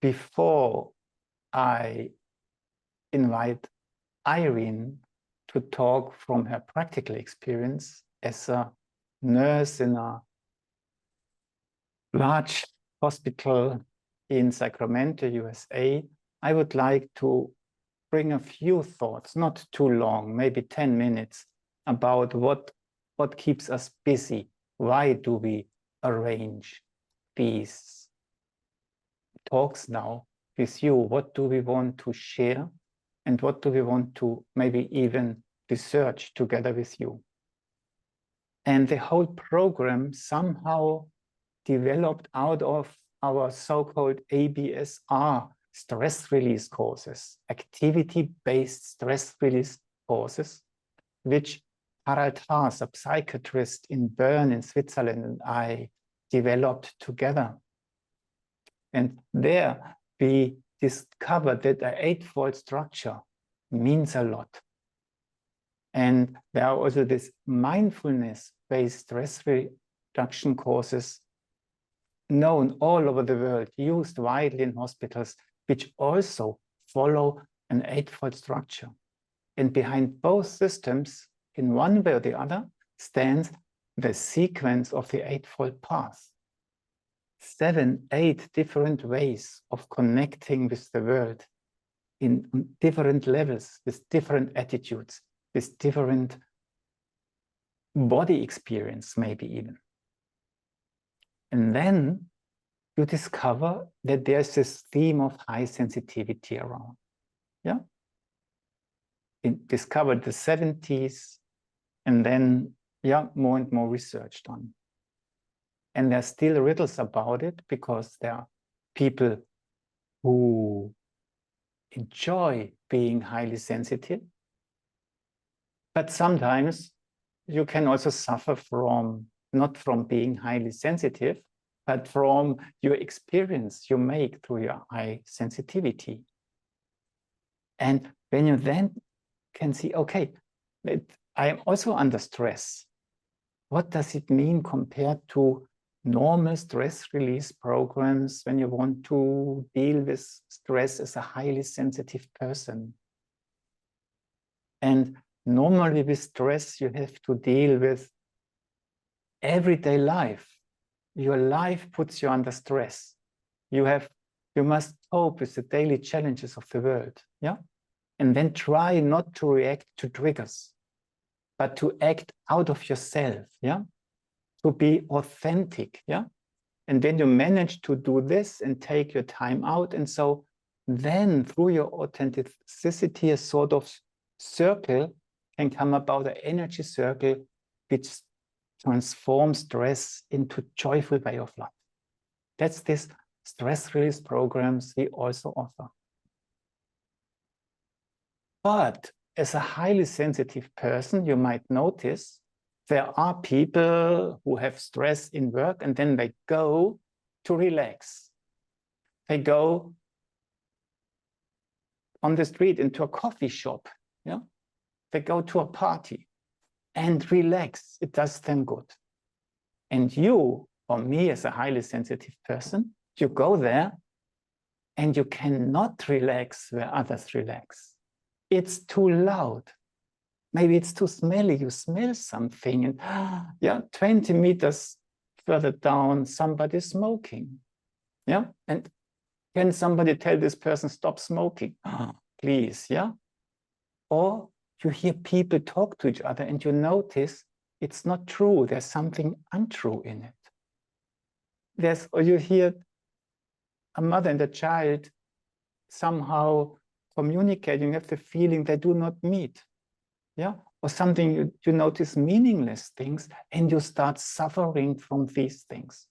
before I invite Irene to talk from her practical experience as a nurse in a large hospital in Sacramento, USA, I would like to bring a few thoughts, not too long, maybe 10 minutes, about what keeps us busy. Why do we arrange these talks now with you? What do we want to share? And what do we want to maybe even research together with you? And the whole program somehow developed out of our so-called ABSR stress release courses, activity-based stress release courses, which Harald Haas, a psychiatrist in Bern in Switzerland, and I developed together. And there we discovered that the eightfold structure means a lot. And there are also these mindfulness-based stress reduction courses known all over the world, used widely in hospitals, which also follow an eightfold structure. And behind both systems, in one way or the other, stands the sequence of the eightfold path. 7, 8 different ways of connecting with the world in different levels, with different attitudes, with different body experience, maybe even. And then you discover that there's this theme of high sensitivity around. Yeah? It discovered the 70s, and then, yeah, more and more research done. And there's still riddles about it, because there are people who enjoy being highly sensitive. But sometimes you can also suffer from, not from being highly sensitive, but from your experience you make through your high sensitivity. And when you then can see, okay, I am also under stress. What does it mean compared to normal stress release programs when you want to deal with stress as a highly sensitive person? And normally with stress, you have to deal with everyday life. Your life puts you under stress. You must cope with the daily challenges of the world, yeah? And then try not to react to triggers, but to act out of yourself, yeah? To be authentic, yeah? And when you manage to do this and take your time out, and so then through your authenticity, a sort of circle can come about, an energy circle, which transforms stress into joyful way of life. That's this stress release programs we also offer. But as a highly sensitive person, you might notice there are people who have stress in work and then they go to relax. They go on the street into a coffee shop, yeah? They go to a party and relax. It does them good. And you, or me as a highly sensitive person, you go there and you cannot relax where others relax. It's too loud. Maybe it's too smelly. You smell something and yeah, 20 meters further down, somebody's smoking. Yeah, and can somebody tell this person, stop smoking? Please, yeah? Or you hear people talk to each other and you notice it's not true. There's something untrue in it. Or you hear a mother and a child somehow communicating, you have the feeling they do not meet. Yeah, or something you notice meaningless things and you start suffering from these things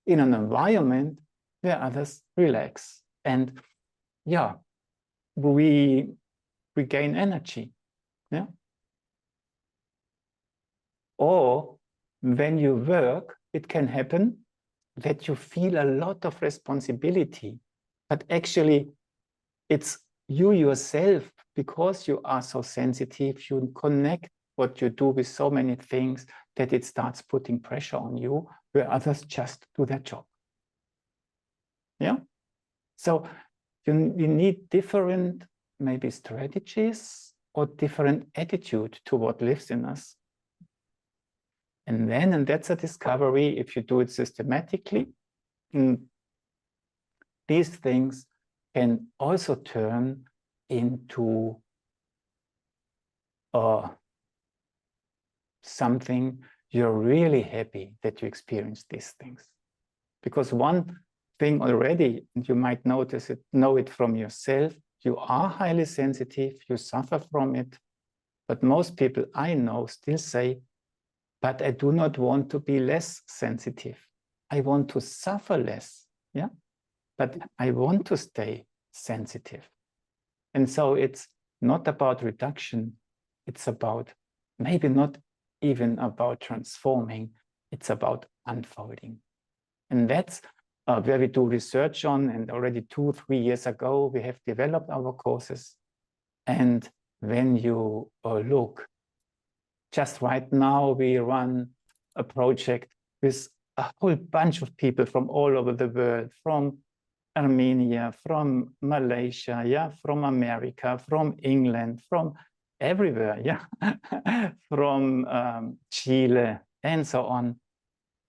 in an environment where others relax. And yeah, we gain energy. Yeah. Or when you work, it can happen that you feel a lot of responsibility, but actually it's you yourself, because you are so sensitive, you connect what you do with so many things that it starts putting pressure on you where others just do their job. Yeah? So you need different, maybe strategies or different attitude to what lives in us. And then, and that's a discovery, if you do it systematically, these things can also turn into something you're really happy that you experience these things. Because one thing already, and you might notice it, know it from yourself, you are highly sensitive, you suffer from it. But most people I know still say, but I do not want to be less sensitive. I want to suffer less, yeah? But I want to stay sensitive. And so it's not about reduction, it's about, maybe not even about transforming, it's about unfolding. And that's where we do research on, and already 2-3 years ago, we have developed our courses. And when you look, just right now, we run a project with a whole bunch of people from all over the world, from Armenia, from Malaysia, yeah, from America, from England, from everywhere, yeah, from Chile, and so on.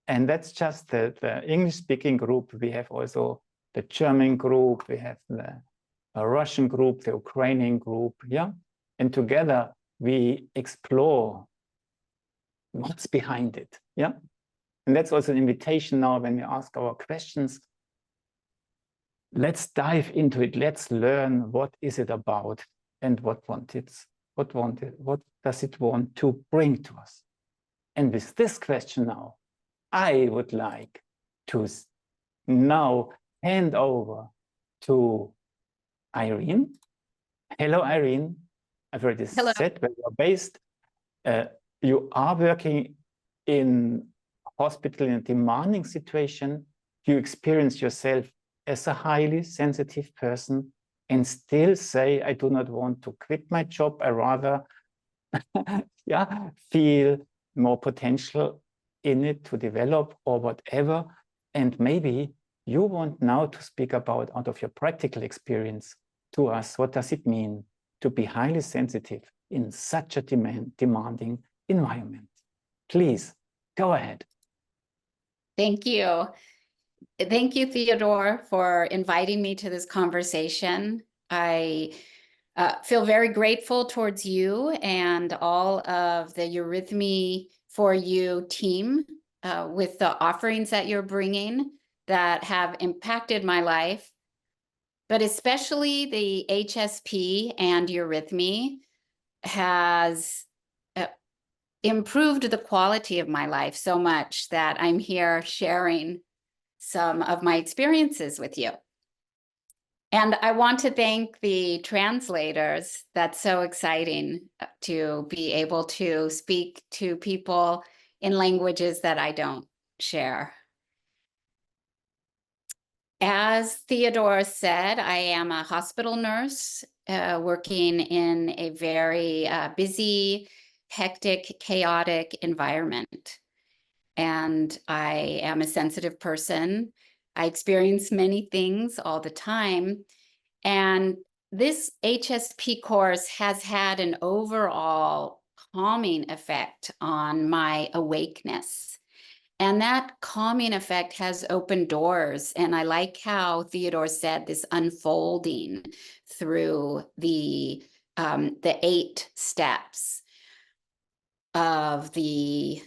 And that's just the English-speaking group. We have also the German group, we have the Russian group, the Ukrainian group, yeah? And together we explore what's behind it, yeah? And that's also an invitation now when we ask our questions. Let's dive into it. Let's learn what is it about and what does it want to bring to us? And with this question now, I would like to now hand over to Irene. Hello, Irene. I've already said where you're based. You are working in a hospital in a demanding situation. You experience yourself as a highly sensitive person and still say, I do not want to quit my job. I rather yeah, feel more potential in it to develop or whatever. And maybe you want now to speak about, out of your practical experience to us, what does it mean to be highly sensitive in such a demanding environment? Please, go ahead. Thank you. Thank you, Theodor, for inviting me to this conversation. I feel very grateful towards you and all of the Eurythmy for You team with the offerings that you're bringing that have impacted my life, but especially the HSP and Eurythmy has improved the quality of my life so much that I'm here sharing some of my experiences with you. And I want to thank the translators. That's so exciting to be able to speak to people in languages that I don't share. As Theodor said, I am a hospital nurse working in a very busy, hectic, chaotic environment. And I am a sensitive person. I experience many things all the time. And this HSP course has had an overall calming effect on my awakeness. And that calming effect has opened doors. And I like how Theodor said this unfolding through the 8 steps of the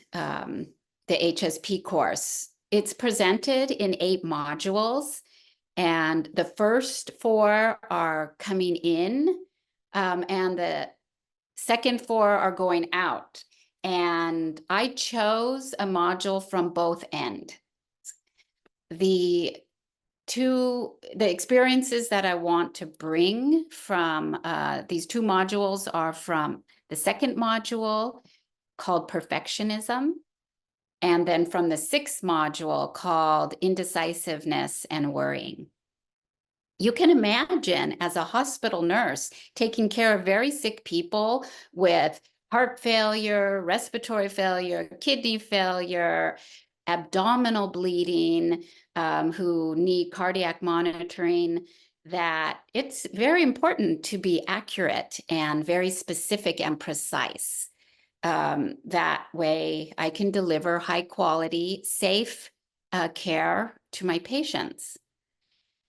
HSP course. It's presented in 8 modules, and the first 4 are coming in, and the second 4 are going out. And I chose a module from both ends. The experiences that I want to bring from these 2 modules are from the second module called Perfectionism, and then from the 6th module called Indecisiveness and Worrying. You can imagine as a hospital nurse taking care of very sick people with heart failure, respiratory failure, kidney failure, abdominal bleeding, who need cardiac monitoring, that it's very important to be accurate and very specific and precise. That way I can deliver high quality, safe care to my patients.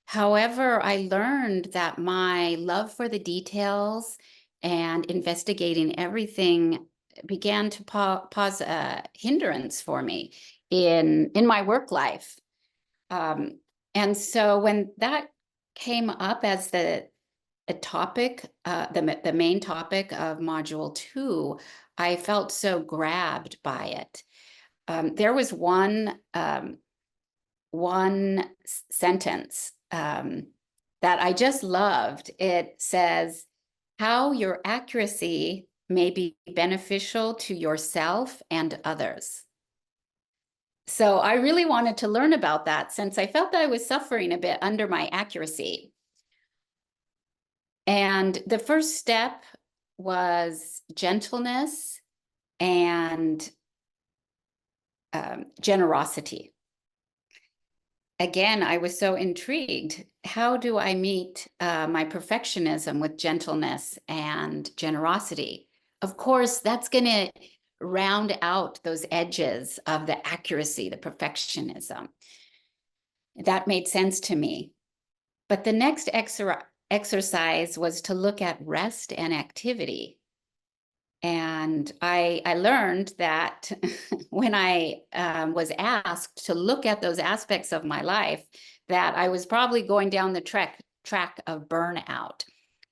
However, I learned that my love for the details and investigating everything began to cause a hindrance for me in my work life. And so when that came up as a topic, the main topic of Module 2, I felt so grabbed by it. There was one sentence that I just loved. It says, how your accuracy may be beneficial to yourself and others. So I really wanted to learn about that, since I felt that I was suffering a bit under my accuracy. And the first step was gentleness and generosity. Again, I was so intrigued. How do I meet my perfectionism with gentleness and generosity? Of course, that's going to round out those edges of the accuracy, the perfectionism. That made sense to me. But the next exercise was to look at rest and activity. And I learned that when I was asked to look at those aspects of my life, that I was probably going down the track of burnout,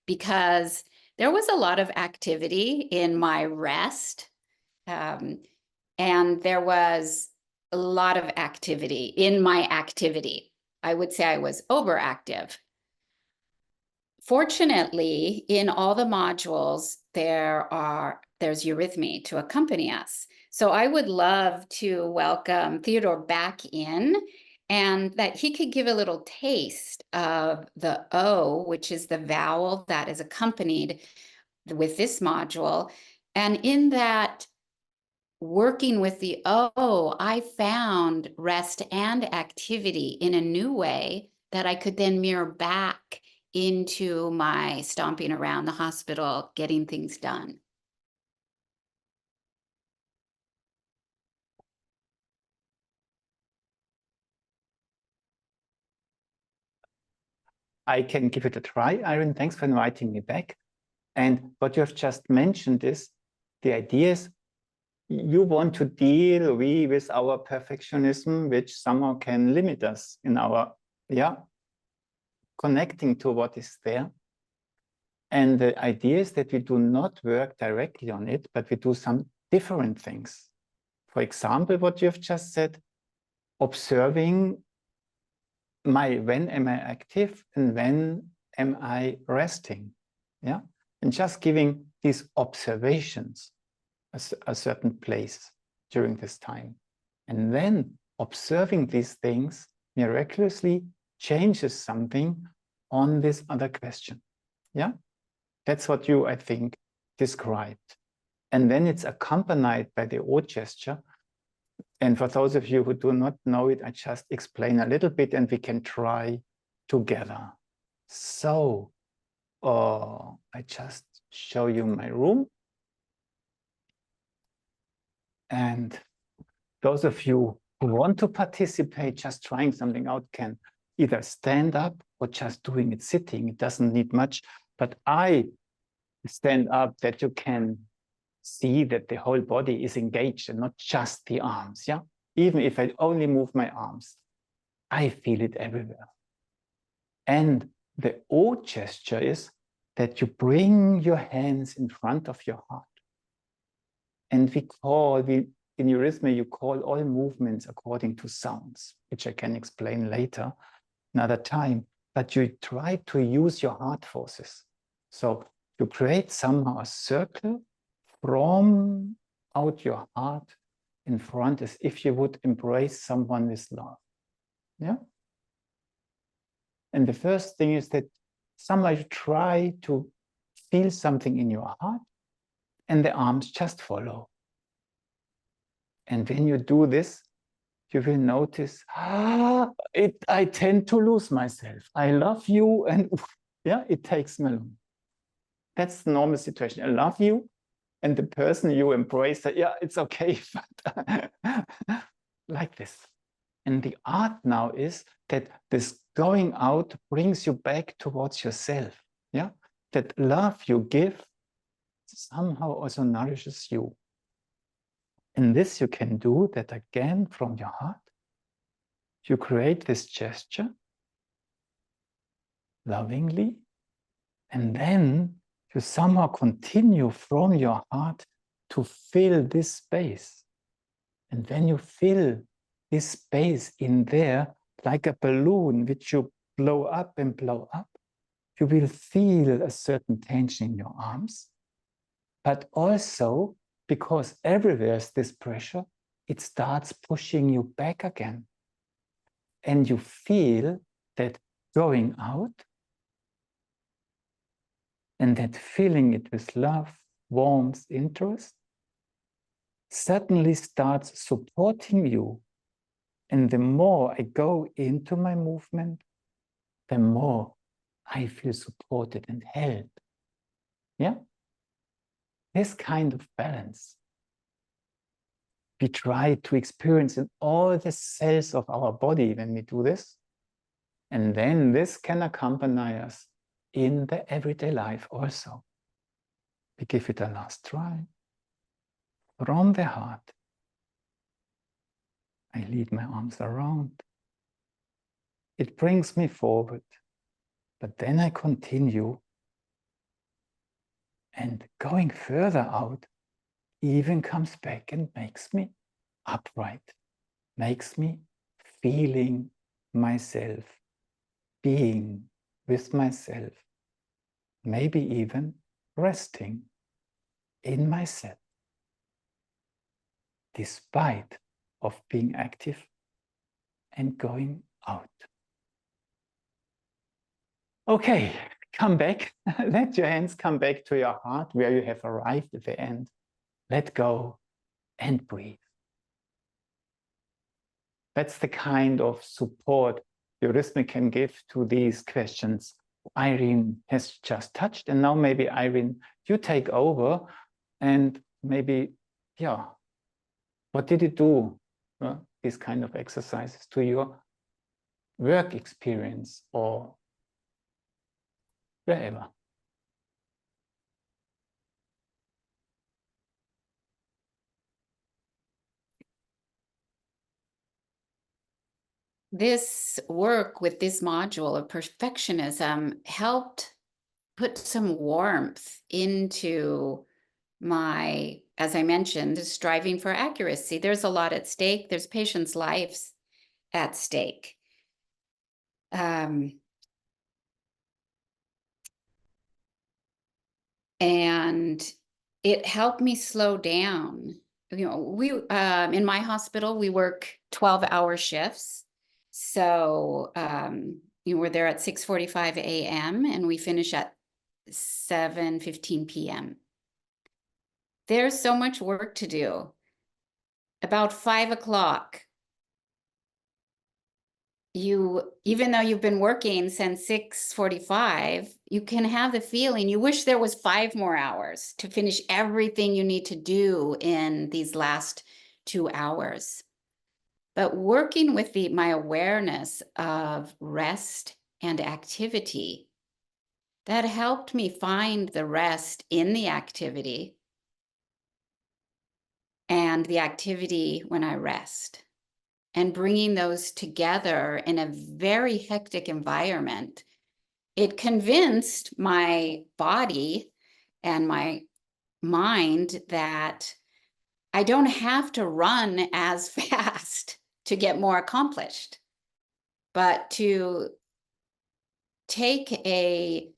because there was a lot of activity in my rest, and there was a lot of activity in my activity. I would say I was overactive. Fortunately, in all the modules, there's Eurythmy to accompany us. So I would love to welcome Theodor back in, and that he could give a little taste of the O, which is the vowel that is accompanied with this module. And in that working with the O, I found rest and activity in a new way that I could then mirror back into my stomping around the hospital, getting things done. I can give it a try. Irene, thanks for inviting me back. And what you have just mentioned is, the idea is you want to deal with our perfectionism, which somehow can limit us in our, connecting to what is there. And the idea is that we do not work directly on it, but we do some different things. For example, what you have just said, observing when am I active and when am I resting? Yeah, and just giving these observations a certain place during this time. And then observing these things miraculously changes something on this other question. Yeah, that's what you, I think, described. And then it's accompanied by the O gesture. And for those of you who do not know it, I just explain a little bit and we can try together. So I just show you my room. And those of you who want to participate, just trying something out, can either stand up or just doing it sitting. It doesn't need much, but I stand up that you can see that the whole body is engaged and not just the arms. Yeah, even if I only move my arms, I feel it everywhere. And the O gesture is that you bring your hands in front of your heart. And in Eurythmy, you call all movements according to sounds, which I can explain later, another time. But you try to use your heart forces. So you create somehow a circle from out your heart in front, as if you would embrace someone with love. Yeah. And the first thing is that somehow you try to feel something in your heart, and the arms just follow. And when you do this, you will notice, I tend to lose myself. I love you, and yeah, it takes me long. That's the normal situation. I love you, and the person you embrace, yeah, it's okay, but like this. And the art now is that this going out brings you back towards yourself. Yeah, that love you give somehow also nourishes you. And this you can do that again from your heart. You create this gesture lovingly, and then you somehow continue from your heart to fill this space. And when you fill this space in there, like a balloon which you blow up and blow up, you will feel a certain tension in your arms. But also, because everywhere is this pressure, it starts pushing you back again. And you feel that going out and that filling it with love, warmth, interest, suddenly starts supporting you. And the more I go into my movement, the more I feel supported and held. Yeah? This kind of balance we try to experience in all the cells of our body when we do this. And then this can accompany us in the everyday life also. We give it a last try. From the heart, I lead my arms around. It brings me forward, but then I continue, and going further out even comes back and makes me upright, makes me feeling myself, being with myself, maybe even resting in myself, despite of being active and going out. Okay, come back. Let your hands come back to your heart where you have arrived at the end. Let go and breathe. That's the kind of support Eurythmy can give to these questions Irene has just touched. And now maybe Irene, you take over, and maybe, yeah, what did it do, these kind of exercises, to your work experience or wherever? This work with this module of perfectionism helped put some warmth into my, as I mentioned, striving for accuracy. There's a lot at stake. There's patients' lives at stake. And it helped me slow down. You know, we in my hospital, we work 12-hour shifts. So we're there at 6:45 a.m. and we finish at 7:15 p.m. There's so much work to do. About 5 o'clock, even though you've been working since 6:45, you can have the feeling you wish there was 5 more hours to finish everything you need to do in these last 2 hours. But working with my awareness of rest and activity, that helped me find the rest in the activity and the activity when I rest. And bringing those together in a very hectic environment, it convinced my body and my mind that I don't have to run as fast to get more accomplished, but to take a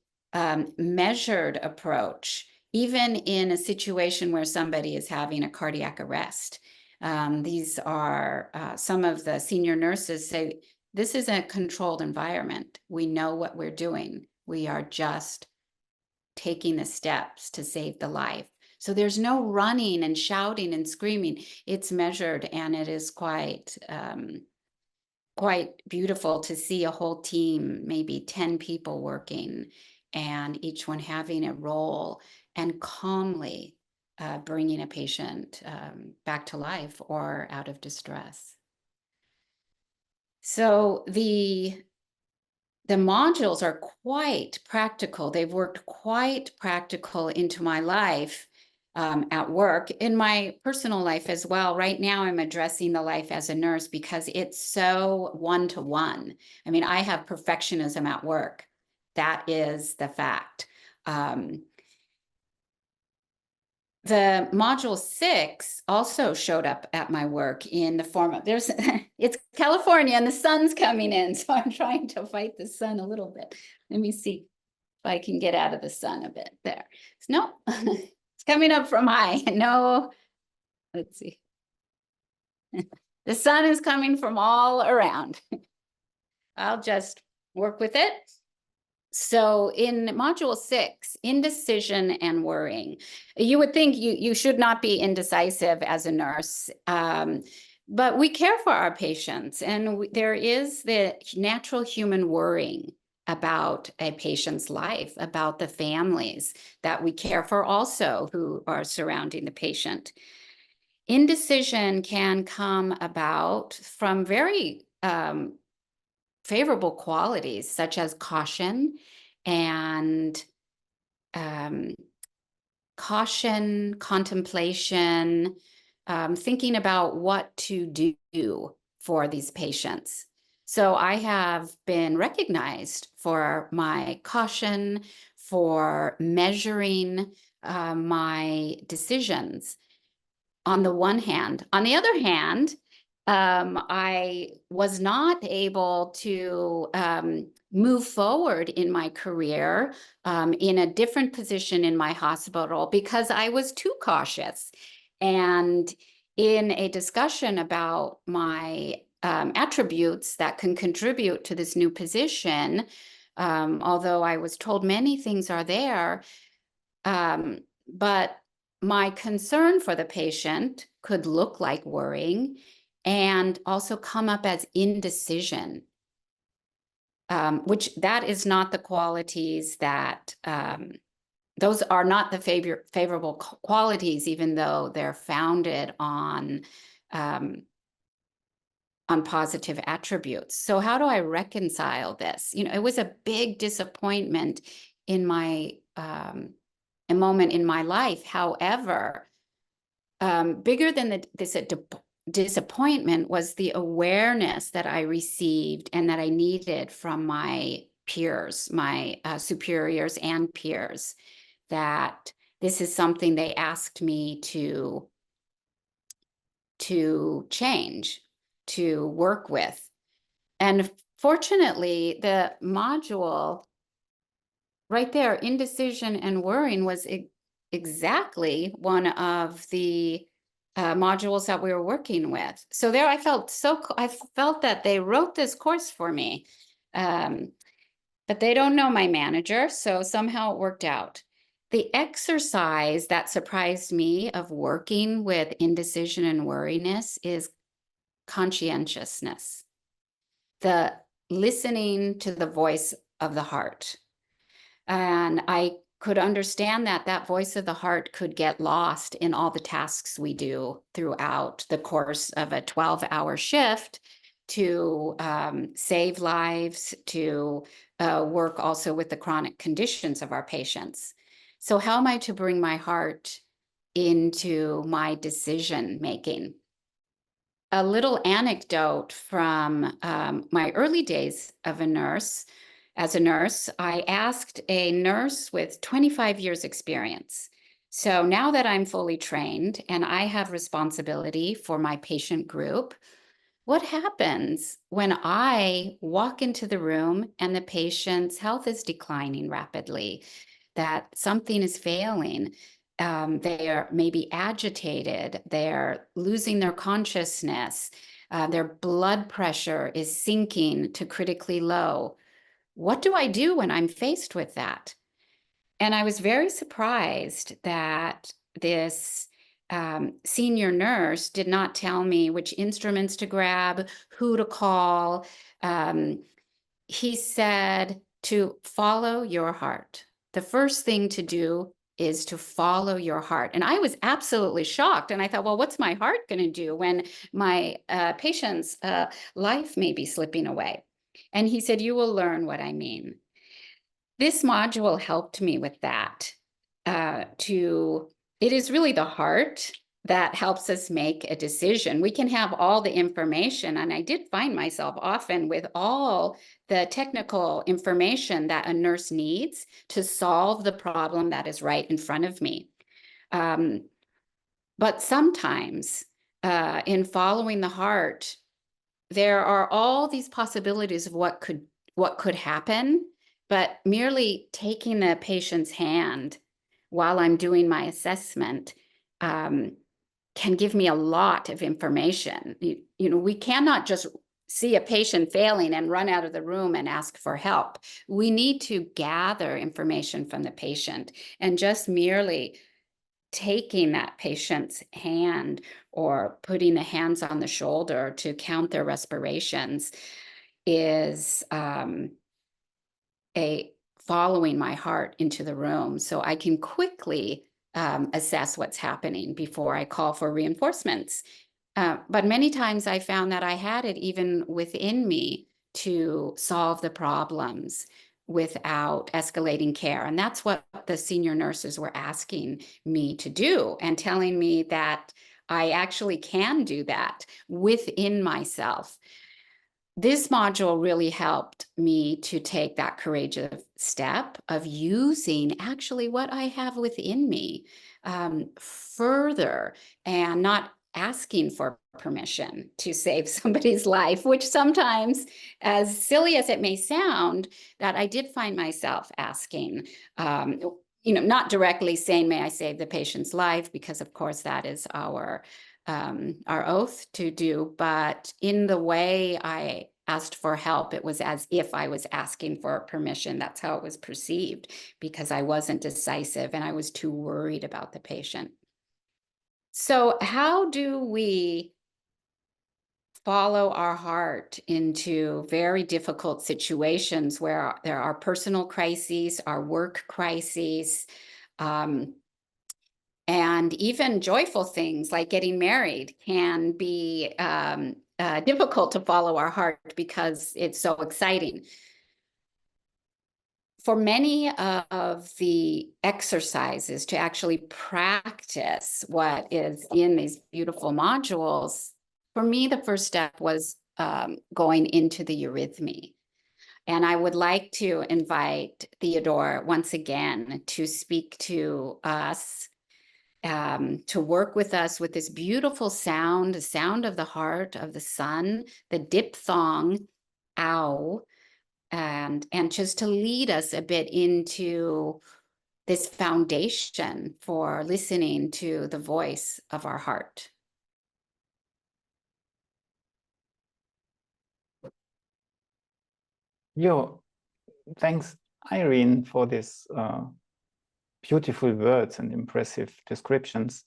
measured approach, even in a situation where somebody is having a cardiac arrest. These are some of the senior nurses say, this is a controlled environment. We know what we're doing. We are just taking the steps to save the life. So there's no running and shouting and screaming. It's measured, and it is quite beautiful to see a whole team, maybe 10 people working, and each one having a role and calmly bringing a patient back to life or out of distress. So the modules are quite practical. They've worked quite practical into my life at work, in my personal life as well. Right now, I'm addressing the life as a nurse because it's so one-to-one. I mean, I have perfectionism at work. That is the fact. The module 6 also showed up at my work in the form of, it's California and the sun's coming in, so I'm trying to fight the sun a little bit. Let me see if I can get out of the sun a bit there. No, it's coming up from high. No, let's see. The sun is coming from all around. I'll just work with it. So in module 6, indecision and worrying, you would think you should not be indecisive as a nurse, but we care for our patients, and there is the natural human worrying about a patient's life, about the families that we care for also who are surrounding the patient. Indecision can come about from very favorable qualities such as caution and contemplation, thinking about what to do for these patients. So I have been recognized for my caution, for measuring my decisions on the one hand. On the other hand, I was not able to move forward in my career in a different position in my hospital because I was too cautious. And in a discussion about my attributes that can contribute to this new position, although I was told many things are there, but my concern for the patient could look like worrying and also come up as indecision, which that is not the qualities that, those are not the favorable qualities, even though they're founded on positive attributes. So how do I reconcile this? You know, it was a big disappointment in my, a moment in my life. However, bigger than this disappointment was the awareness that I received and that I needed from my peers, my superiors and peers, that this is something they asked me to change, to work with. And fortunately, the module right there, indecision and worrying, was exactly one of the modules that we were working with. So there I felt that they wrote this course for me, but they don't know my manager, so somehow it worked out. The exercise that surprised me of working with indecision and worriness is conscientiousness, the listening to the voice of the heart. And I could understand that that voice of the heart could get lost in all the tasks we do throughout the course of a 12-hour shift to save lives, to work also with the chronic conditions of our patients. So how am I to bring my heart into my decision making? A little anecdote from my early days of as a nurse, I asked a nurse with 25 years experience. So now that I'm fully trained and I have responsibility for my patient group, what happens when I walk into the room and the patient's health is declining rapidly, that something is failing? They are maybe agitated, they're losing their consciousness, their blood pressure is sinking to critically low. What do I do when I'm faced with that? And I was very surprised that this senior nurse did not tell me which instruments to grab, who to call. He said to follow your heart. The first thing to do is to follow your heart. And I was absolutely shocked. And I thought, well, what's my heart going to do when my patient's life may be slipping away? And he said, you will learn what I mean. This module helped me with that. It is really the heart that helps us make a decision. We can have all the information, and I did find myself often with all the technical information that a nurse needs to solve the problem that is right in front of me. But sometimes in following the heart, there are all these possibilities of what could happen, but merely taking the patient's hand while I'm doing my assessment can give me a lot of information. You know, we cannot just see a patient failing and run out of the room and ask for help. We need to gather information from the patient, and just merely taking that patient's hand or putting the hands on the shoulder to count their respirations is a following my heart into the room, so I can quickly assess what's happening before I call for reinforcements. But many times I found that I had it even within me to solve the problems without escalating care. And that's what the senior nurses were asking me to do, and telling me that I actually can do that within myself. This module really helped me to take that courageous step of using actually what I have within me further, and not asking for permission to save somebody's life, which sometimes, as silly as it may sound, that I did find myself asking, not directly saying, may I save the patient's life, because of course that is our oath to do, but in the way I asked for help, it was as if I was asking for permission. That's how it was perceived, because I wasn't decisive and I was too worried about the patient. So how do we follow our heart into very difficult situations where there are personal crises, our work crises, and even joyful things like getting married can be difficult to follow our heart because it's so exciting. For many of the exercises to actually practice what is in these beautiful modules, for me, the first step was going into the Eurythmy. And I would like to invite Theodor once again to speak to us, to work with us with this beautiful sound, the sound of the heart of the sun, the diphthong, ow, and just to lead us a bit into this foundation for listening to the voice of our heart. Thanks, Irene, for this beautiful words and impressive descriptions.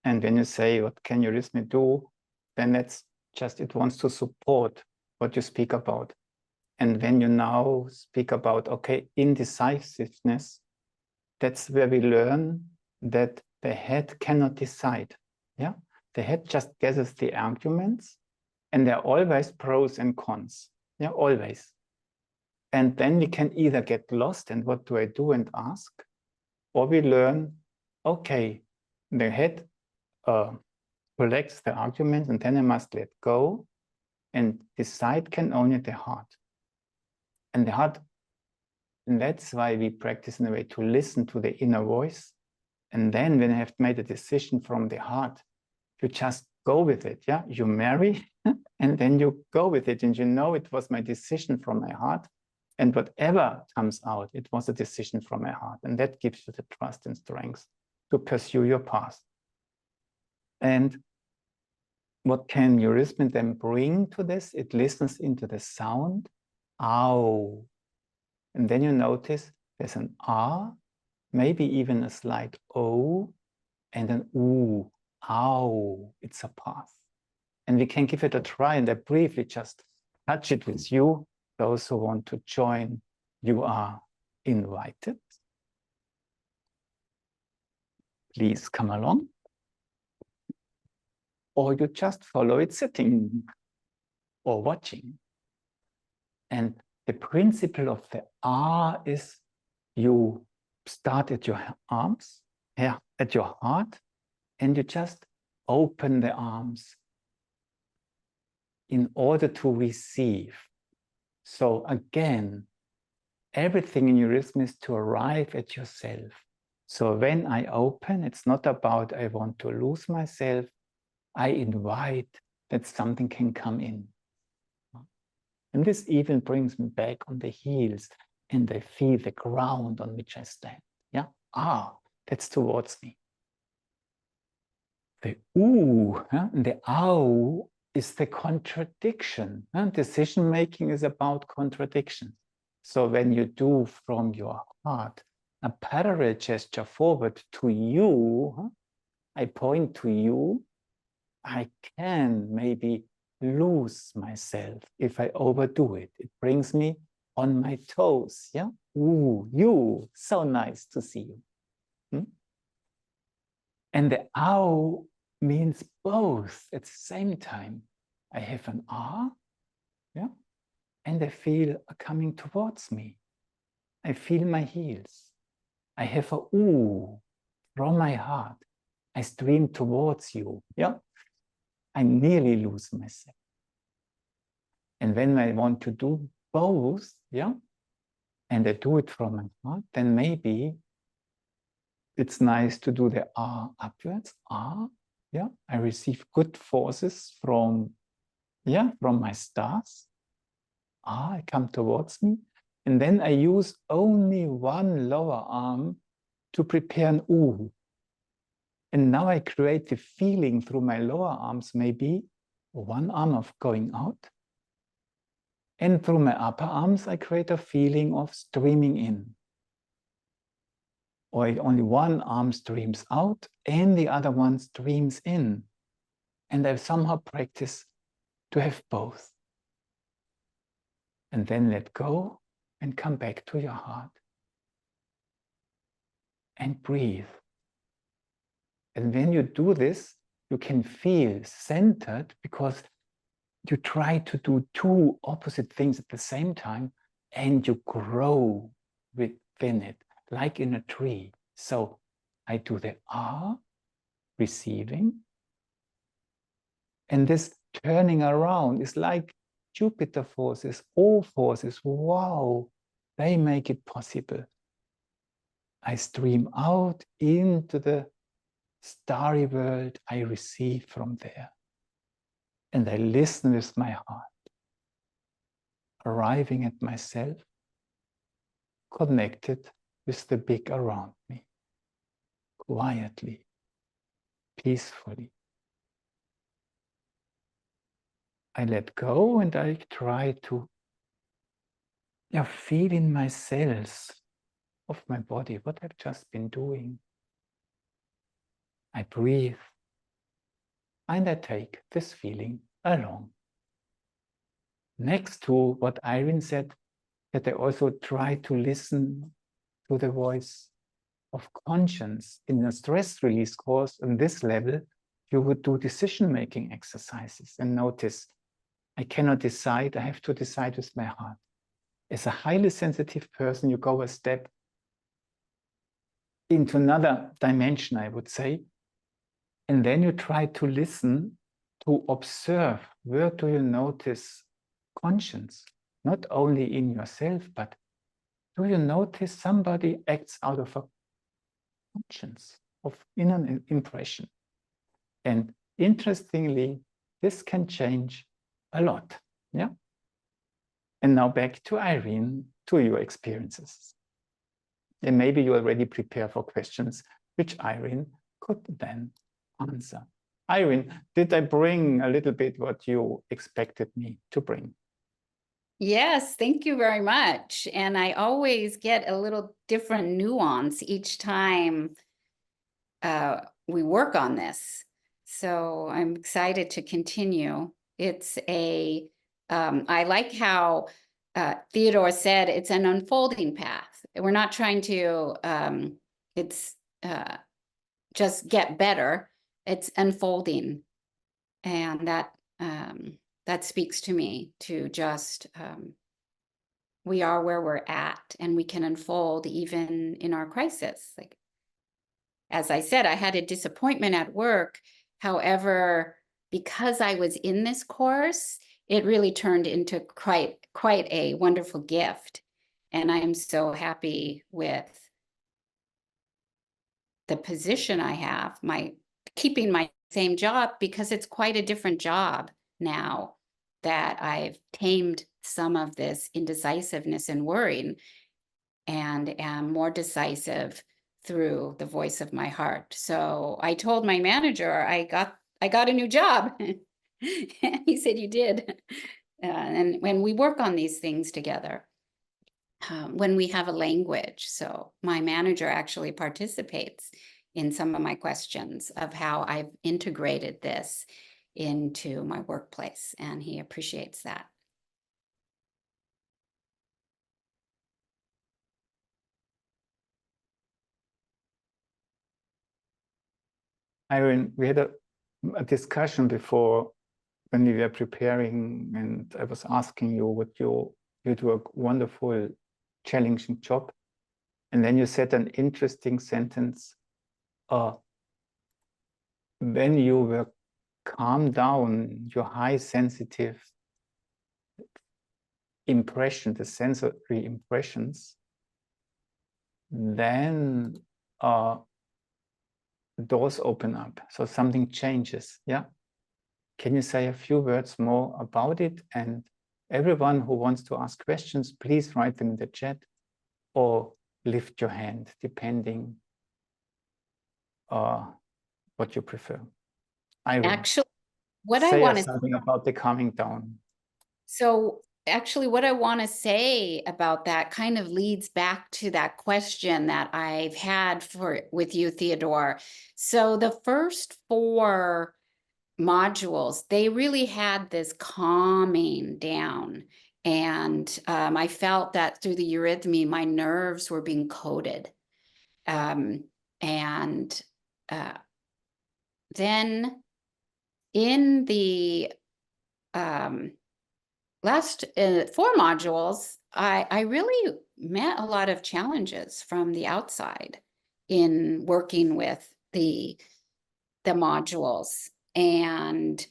And when you say, what can Eurythmy do? Then that's just, it wants to support what you speak about. And when you now speak about, okay, indecisiveness, that's where we learn that the head cannot decide. Yeah, the head just gathers the arguments, and there are always pros and cons. Yeah, always. And then we can either get lost and what do I do and ask, or we learn, okay, the head collects the arguments and then I must let go, and decide can only the heart. And the heart, and that's why we practice in a way to listen to the inner voice. And then when I have made a decision from the heart, you just go with it. Yeah, you marry and then you go with it. And you know, it was my decision from my heart. And whatever comes out, it was a decision from my heart. And that gives you the trust and strength to pursue your path. And what can Eurythmy then bring to this? It listens into the sound, ow. And then you notice there's an R, maybe even a slight O, and then ooh, ow, it's a path. And we can give it a try, and I briefly just touch it with you. Those who want to join, you are invited. Please come along. Or you just follow it sitting or watching. And the principle of the R is you start at your arms, at your heart, and you just open the arms in order to receive. So again, everything in Eurythmy is to arrive at yourself. So when I open, it's not about I want to lose myself. I invite that something can come in. And this even brings me back on the heels, and I feel the ground on which I stand. Yeah, that's towards me. The ooh, and the ow is the contradiction. Decision making is about contradiction. So when you do from your heart a parallel gesture forward to you, I point to you, I can maybe lose myself if I overdo it. It brings me on my toes. Yeah. Ooh, you, so nice to see you. And the ow means both at the same time. I have an ah, yeah, and I feel coming towards me. I feel my heels. I have a ooh from my heart. I stream towards you. Yeah, I nearly lose myself. And when I want to do both, yeah, and I do it from my heart, then maybe it's nice to do the ah upwards. Ah, yeah, I receive good forces from my stars. Ah, I come towards me. And then I use only one lower arm to prepare an ooh. And now I create the feeling through my lower arms, maybe one arm of going out. And through my upper arms, I create a feeling of streaming in. Or only one arm streams out and the other one streams in. And I somehow practice to have both. And then let go and come back to your heart. And breathe. And when you do this, you can feel centered because you try to do two opposite things at the same time and you grow within it, like in a tree. So I do the ah, receiving. And this turning around is like Jupiter forces, all forces. Wow, they make it possible. I stream out into the starry world I receive from there. And I listen with my heart, arriving at myself, connected with the big around me, quietly, peacefully. I let go and I try to feel in my cells of my body what I've just been doing. I breathe and I take this feeling along. Next to what Irene said, that I also try to listen to the voice of conscience. In a stress release course on this level, you would do decision-making exercises and notice, I cannot decide, I have to decide with my heart. As a highly sensitive person, you go a step into another dimension, I would say, and then you try to listen, to observe, where do you notice conscience? Not only in yourself, but do you notice somebody acts out of a conscience, of inner impression? And interestingly, this can change a lot. Yeah. And now back to Irene, to your experiences. And maybe you already prepare for questions which Irene could then answer. Irene, did I bring a little bit what you expected me to bring? Yes, thank you very much. And I always get a little different nuance each time we work on this. So I'm excited to continue. It's I like how Theodor said it's an unfolding path. We're not trying to, it's just get better. It's unfolding. And that speaks to me, to just, we are where we're at, and we can unfold even in our crisis. Like, as I said, I had a disappointment at work. However, because I was in this course, it really turned into quite a wonderful gift. And I'm so happy with the position I have, keeping my same job, because it's quite a different job now that I've tamed some of this indecisiveness and worrying, and am more decisive through the voice of my heart. So I told my manager I got a new job. And he said, "You did." And when we work on these things together, when we have a language, so my manager actually participates in some of my questions of how I've integrated this into my workplace, and he appreciates that. Irene, we had a discussion before when we were preparing, and I was asking you what you do a wonderful, challenging job. And then you said an interesting sentence. When you were calmed down, your high sensitive impression, the sensory impressions, then doors open up. So something changes. Yeah. Can you say a few words more about it? And everyone who wants to ask questions, please write them in the chat or lift your hand, depending what you prefer. Irene, actually, what say I want to something about the calming down. So actually, what I want to say about that kind of leads back to that question that I've had with you, Theodor. So the first 4 modules, they really had this calming down. And I felt that through the Eurythmy, my nerves were being coated. And then in the last 4 modules, I really met a lot of challenges from the outside in working with the modules. And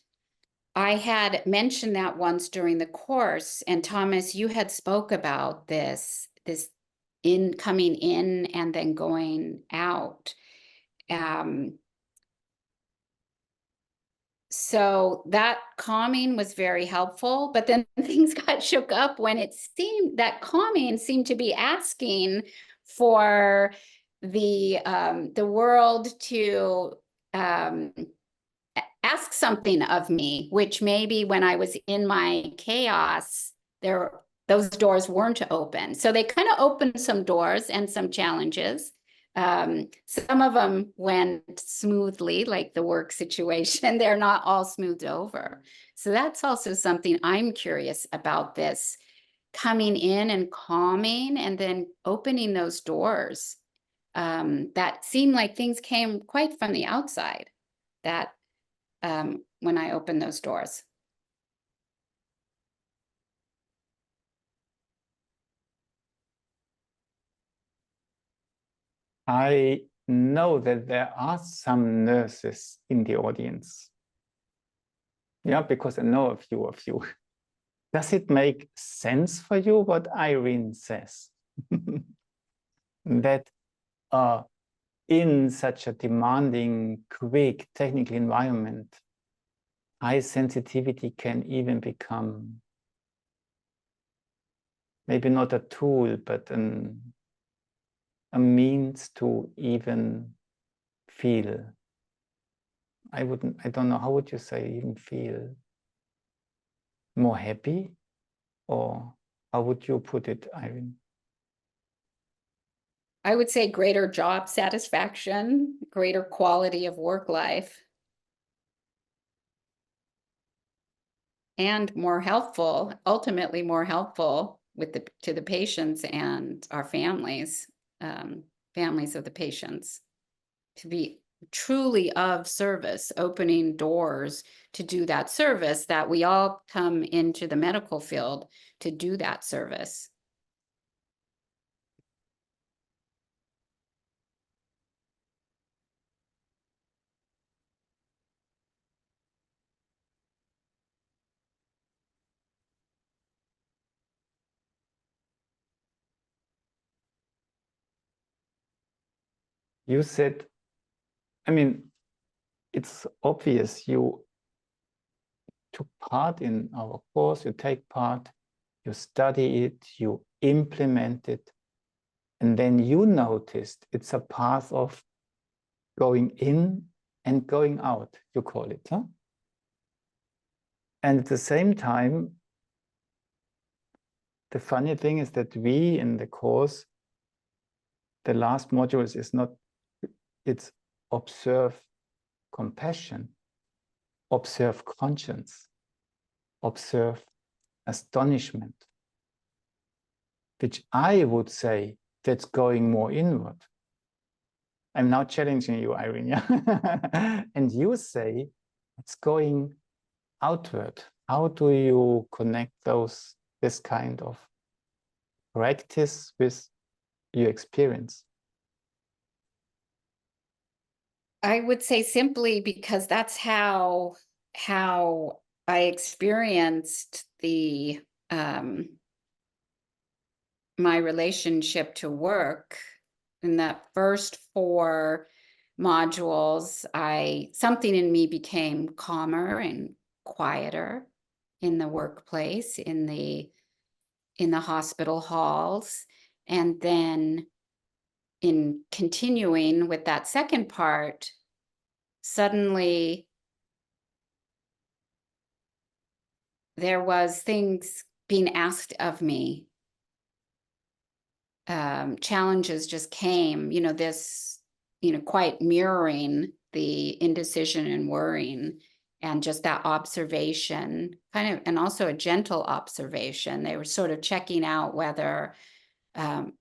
I had mentioned that once during the course, and Thomas, you had spoke about this coming in and then going out. So that calming was very helpful, but then things got shook up when it seemed that calming seemed to be asking for the world to ask something of me, which maybe when I was in my chaos, those doors weren't open. So they kind of opened some doors and some challenges. Some of them went smoothly, like the work situation. They're not all smoothed over. So that's also something I'm curious about, this coming in and calming and then opening those doors that seemed like things came quite from the outside, that when I opened those doors. I know that there are some nurses in the audience. Yeah, because I know a few of you. Does it make sense for you what Irene says? That in such a demanding, quick, technical environment, high sensitivity can even become maybe not a tool, but a means to even feel. I don't know, how would you say, even feel more happy? Or how would you put it, Irene? I would say greater job satisfaction, greater quality of work life, and more helpful, ultimately more helpful with to the patients and our families, families of the patients, to be truly of service, opening doors to do that service, that we all come into the medical field to do that service. You said, I mean, it's obvious you took part in our course, you take part, you study it, you implement it, and then you noticed it's a path of going in and going out, you call it, huh? And at the same time, the funny thing is that we in the course, the last modules is not, it's observe compassion, observe conscience, observe astonishment, which I would say that's going more inward. I'm now challenging you, Irene. Yeah? And you say it's going outward. How do you connect this kind of practice with your experience? I would say simply because that's how I experienced the my relationship to work. In that first 4 modules, something in me became calmer and quieter in the workplace, in the hospital halls. And then in continuing with that second part, suddenly there was things being asked of me. Challenges just came, this, quite mirroring the indecision and worrying, and just that observation, kind of, and also a gentle observation. They were sort of checking out whether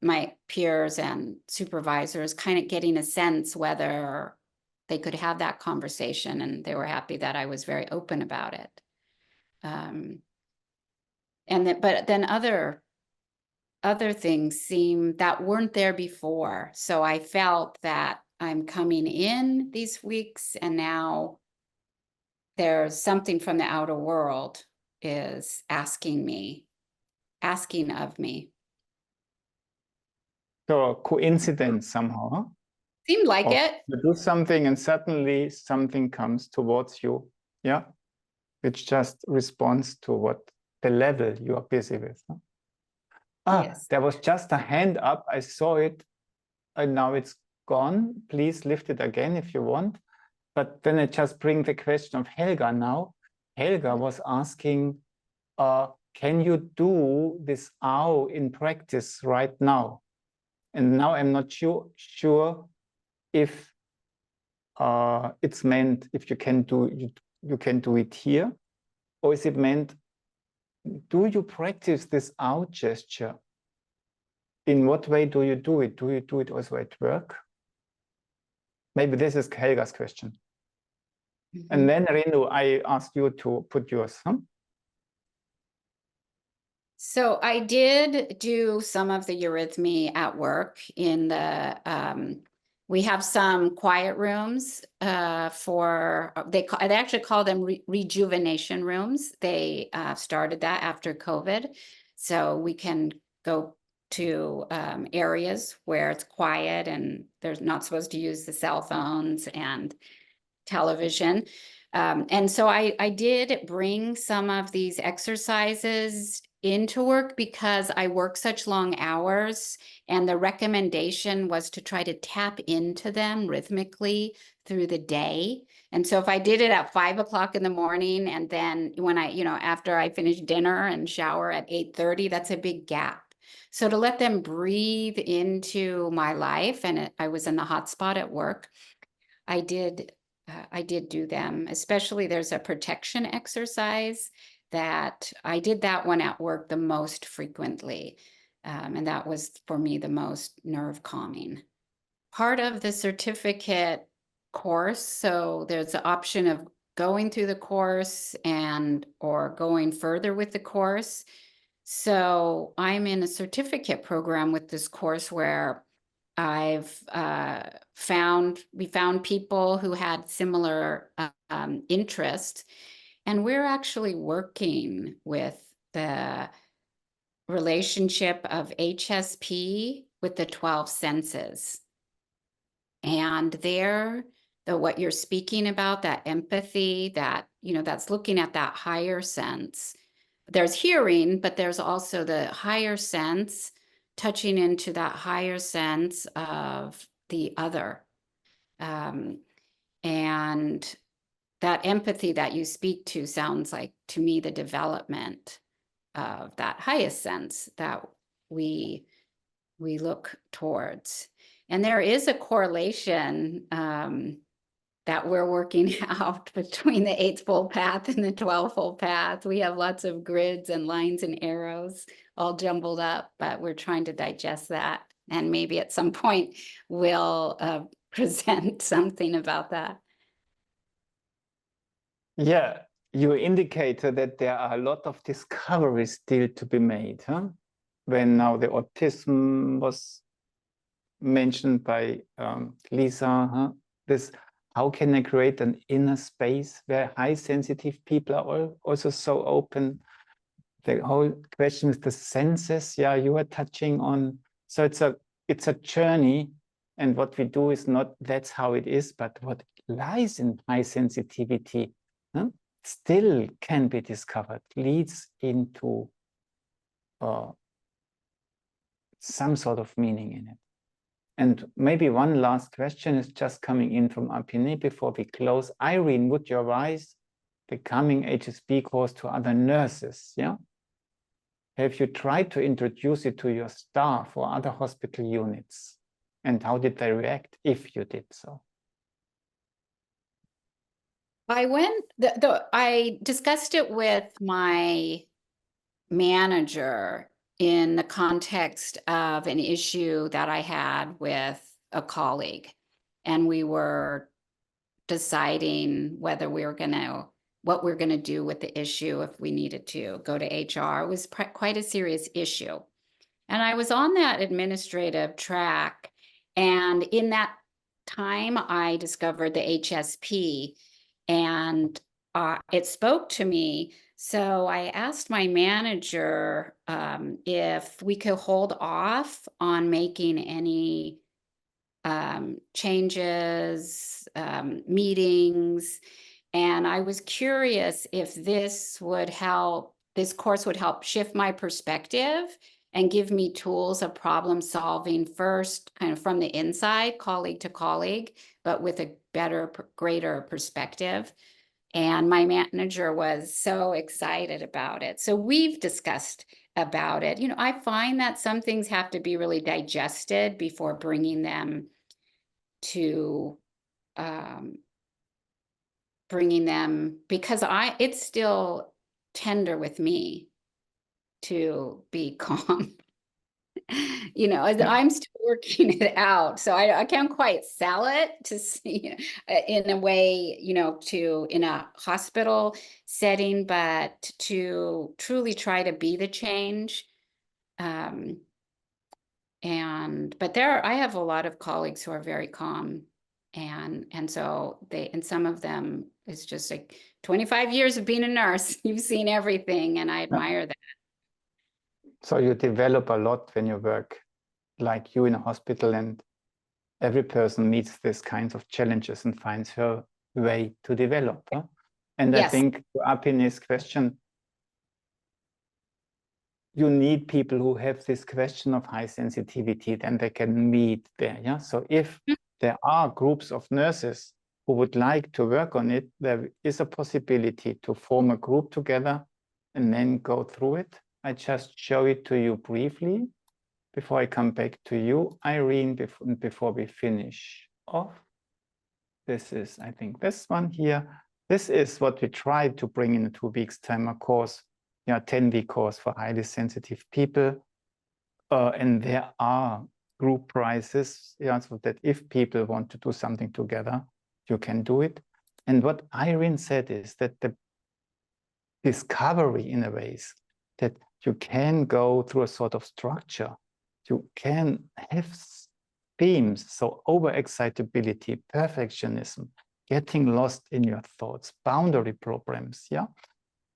my peers and supervisors, kind of getting a sense whether they could have that conversation, and they were happy that I was very open about it. But then other things that weren't there before. So I felt that I'm coming in these weeks, and now there's something from the outer world is asking of me. So a coincidence somehow, huh? Seemed like it. You do something and suddenly something comes towards you, yeah, which just responds to what the level you are busy with. Huh? Yes. There was just a hand up. I saw it, and now it's gone. Please lift it again if you want. But then I just bring the question of Helga now. Helga was asking, can you do this ow in practice right now? And now I'm not sure if it's meant if you can do it here, or is it meant, do you practice this out gesture? In what way do you do it? Do you do it also at work? Maybe this is Helga's question. Mm-hmm. And then Renu, I asked you to put yours. Huh? So I did do some of the Eurythmy at work in the, we have some quiet rooms they actually call them rejuvenation rooms. They started that after COVID. So we can go to areas where it's quiet and they're not supposed to use the cell phones and television. And so I did bring some of these exercises into work because I work such long hours, and the recommendation was to try to tap into them rhythmically through the day. And so if I did it at 5 o'clock in the morning, and then when after I finish dinner and shower at 8:30, that's a big gap. So to let them breathe into my life, and I was in the hotspot at work, I did do them, especially there's a protection exercise that I did that one at work the most frequently. And that was for me the most nerve calming. Part of the certificate course, so there's the option of going through the course or going further with the course. So I'm in a certificate program with this course where we found people who had similar interests, and we're actually working with the relationship of HSP with the 12 senses. And what you're speaking about, that empathy, that, that's looking at that higher sense. There's hearing, but there's also the higher sense, touching into that higher sense of the other. And that empathy that you speak to sounds like, to me, the development of that highest sense that we look towards. And there is a correlation that we're working out between the Eightfold Path and the 12-fold Path. We have lots of grids and lines and arrows all jumbled up, but we're trying to digest that. And maybe at some point we'll present something about that. Yeah, you indicated that there are a lot of discoveries still to be made, huh? When now the autism was mentioned by Lisa, huh? How can I create an inner space where high sensitive people are also so open? The whole question with the senses, yeah, you are touching on. So it's a journey, and what we do is not that's how it is, but what lies in high sensitivity, huh, still can be discovered, leads into some sort of meaning in it. And maybe one last question is just coming in from Apine before we close. Irene, would you advise the coming HSP course to other nurses? Yeah. Have you tried to introduce it to your staff or other hospital units? And how did they react if you did so? I discussed it with my manager in the context of an issue that I had with a colleague, and we were deciding what we're going to do with the issue if we needed to go to HR. It was quite a serious issue. And I was on that administrative track, and in that time I discovered the HSP, and it spoke to me. So I asked my manager if we could hold off on making any changes, meetings. And I was curious if this course would help shift my perspective and give me tools of problem solving first, kind of from the inside, colleague to colleague, but with a better, greater perspective. And my manager was so excited about it. So we've discussed about it. I find that some things have to be really digested before bringing them because it's still tender with me to be calm. I'm still working it out. So I can't quite sell it to see in a way, in a hospital setting, but to truly try to be the change. But I have a lot of colleagues who are very calm, and so and some of them, it's just like 25 years of being a nurse. You've seen everything, and I admire that. So you develop a lot when you work like you in a hospital, and every person meets these kinds of challenges and finds her way to develop. Huh? And yes. I think to Apine's question, you need people who have this question of high sensitivity, then they can meet there. Yeah. So if there are groups of nurses who would like to work on it, there is a possibility to form a group together and then go through it. I just show it to you briefly. before I come back to you, Irene, before we finish off. This is, I think, this one here. This is what we tried to bring in a 2 weeks time, a course, 10-week course for highly sensitive people. And there are group prizes, so that if people want to do something together, you can do it. And what Irene said is that the discovery in a way is that you can go through a sort of structure. You can have themes, so overexcitability, perfectionism, getting lost in your thoughts, boundary problems,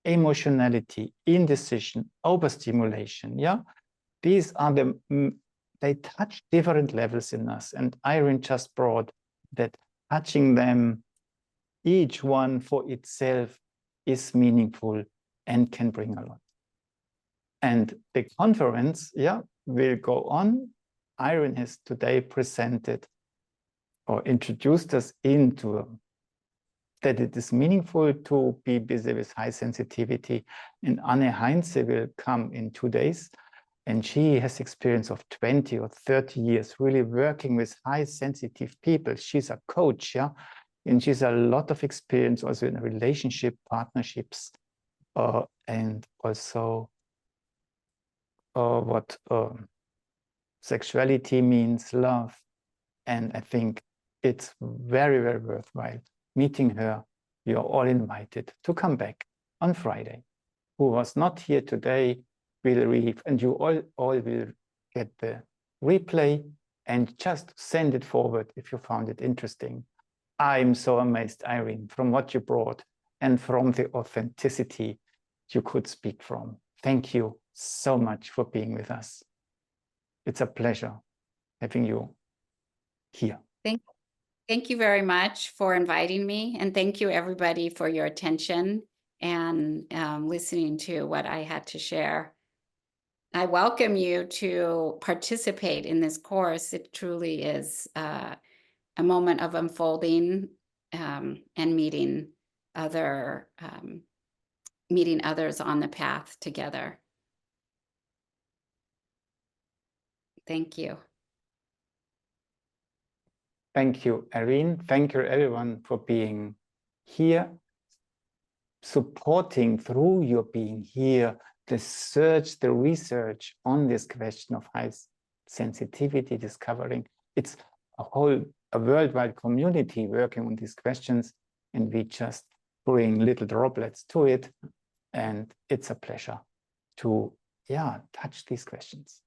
emotionality, indecision, overstimulation, These are they touch different levels in us. And Irene just brought that touching them, each one for itself is meaningful and can bring a lot. And the conference, will go on. Irene has today presented or introduced us into that it is meaningful to be busy with high sensitivity. And Anne Heinze will come in 2 days. And she has experience of 20 or 30 years really working with high sensitive people. She's a coach, and she's a lot of experience also in relationship partnerships, and also what sexuality means, love. And I think it's very, very worthwhile meeting her. You're all invited to come back on Friday. Who was not here today will leave, and you all will get the replay and just send it forward if you found it interesting. I'm so amazed, Irene, from what you brought and from the authenticity you could speak from. Thank you so much for being with us. It's a pleasure having you here. Thank you very much for inviting me. And thank you, everybody, for your attention and listening to what I had to share. I welcome you to participate in this course. It truly is a moment of unfolding and meeting others on the path together. Thank you. Thank you, Irene. Thank you, everyone, for being here, supporting through your being here the search, the research on this question of high sensitivity, discovering. It's a worldwide community working on these questions, and we just bring little droplets to it. And it's a pleasure to touch these questions.